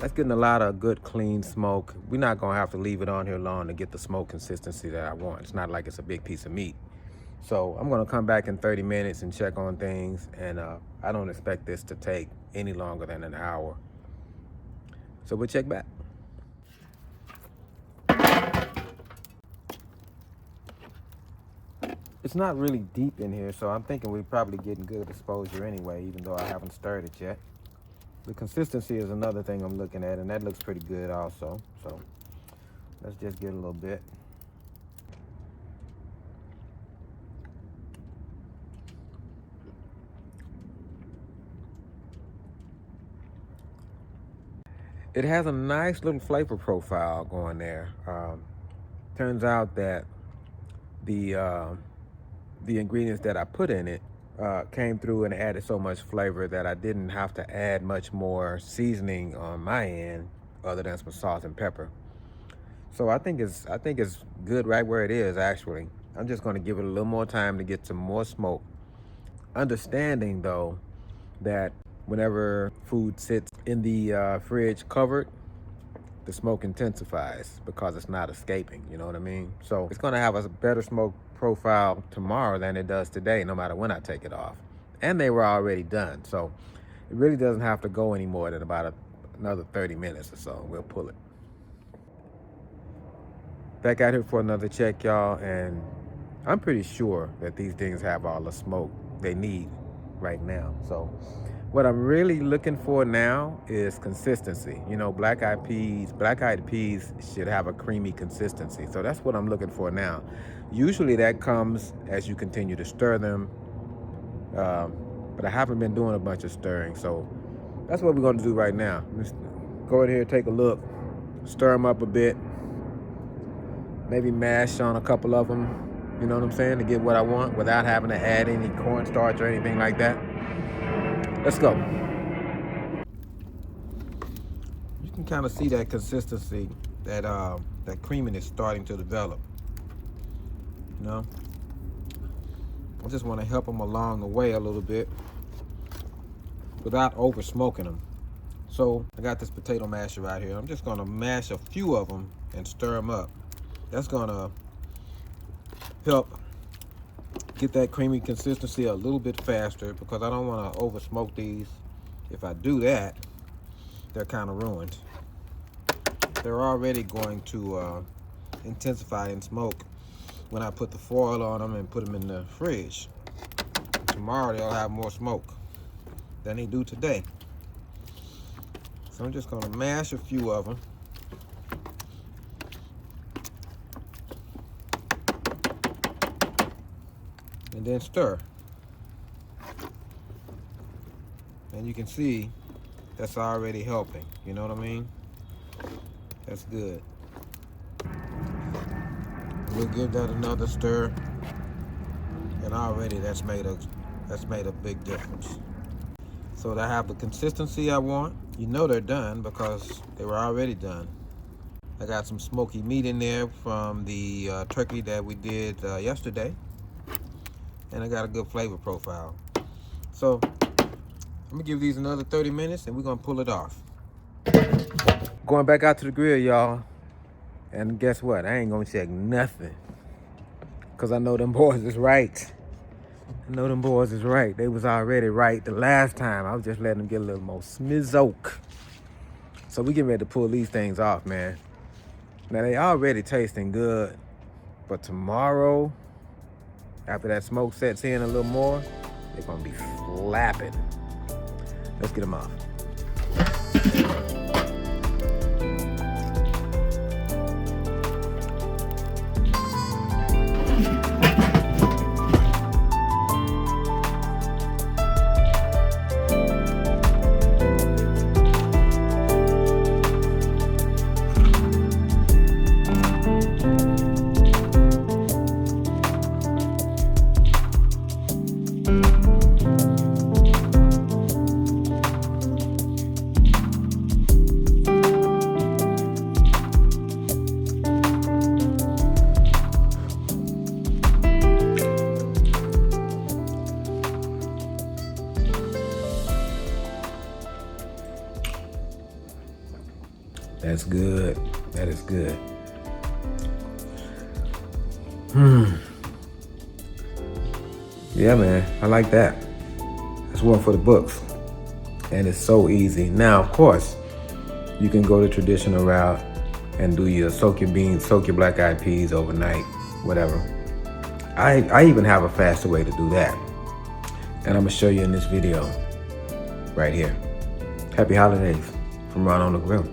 That's getting a lot of good, clean smoke. We're not gonna have to leave it on here long to get the smoke consistency that I want. It's not like it's a big piece of meat. So I'm gonna come back in 30 minutes and check on things, and I don't expect this to take any longer than an hour. So we'll check back. It's not really deep in here, so I'm thinking we're probably getting good exposure anyway, even though I haven't stirred it yet. The consistency is another thing I'm looking at, and that looks pretty good also. So let's just get a little bit. It has a nice little flavor profile going there. Turns out that the ingredients that I put in it came through and added so much flavor that I didn't have to add much more seasoning on my end other than some salt and pepper. So I think it's good right where it is. Actually, I'm just going to give it a little more time to get some more smoke, understanding though that whenever food sits in the fridge covered, the smoke intensifies because it's not escaping, you know what I mean? So it's gonna have a better smoke profile tomorrow than it does today, no matter when I take it off. And they were already done, so it really doesn't have to go any more than about another 30 minutes or so. We'll pull it. Back out here for another check, y'all, and I'm pretty sure that these things have all the smoke they need right now. So what I'm really looking for now is consistency. You know, black-eyed peas should have a creamy consistency. So that's what I'm looking for now. Usually that comes as you continue to stir them, but I haven't been doing a bunch of stirring. So that's what we're going to do right now. Let's go in here, take a look, stir them up a bit, maybe mash on a couple of them, you know what I'm saying, to get what I want without having to add any cornstarch or anything like that. Let's go. You can kind of see that consistency, that creaminess starting to develop. You know, I just want to help them along the way a little bit without over smoking them. So I got this potato masher right here. I'm just going to mash a few of them and stir them up. That's going to help get that creamy consistency a little bit faster, because I don't want to over smoke these. If I do that, they're kind of ruined. They're already going to intensify in smoke when I put the foil on them and put them in the fridge. Tomorrow they'll have more smoke than they do today. So I'm just going to mash a few of them. And then stir. And you can see that's already helping. You know what I mean? That's good. We'll give that another stir. And already that's made a big difference. So I have the consistency I want. You know they're done because they were already done. I got some smoky meat in there from the turkey that we did yesterday. And I got a good flavor profile. So I'm gonna give these another 30 minutes and we're gonna pull it off. Going back out to the grill, y'all. And guess what? I ain't gonna check nothing, cause I know them boys is right. I know them boys is right. They was already right the last time. I was just letting them get a little more smizoke. So we getting ready to pull these things off, man. Now they already tasting good, but tomorrow, after that smoke sets in a little more, they're gonna be flapping. Let's get them off. That's good. That is good. Yeah, man, I like that. That's one for the books. And it's so easy. Now, of course, you can go the traditional route and do your soak your beans, soak your black eyed peas overnight, whatever. I even have a faster way to do that. And I'm gonna show you in this video right here. Happy holidays from Ron on the Grill.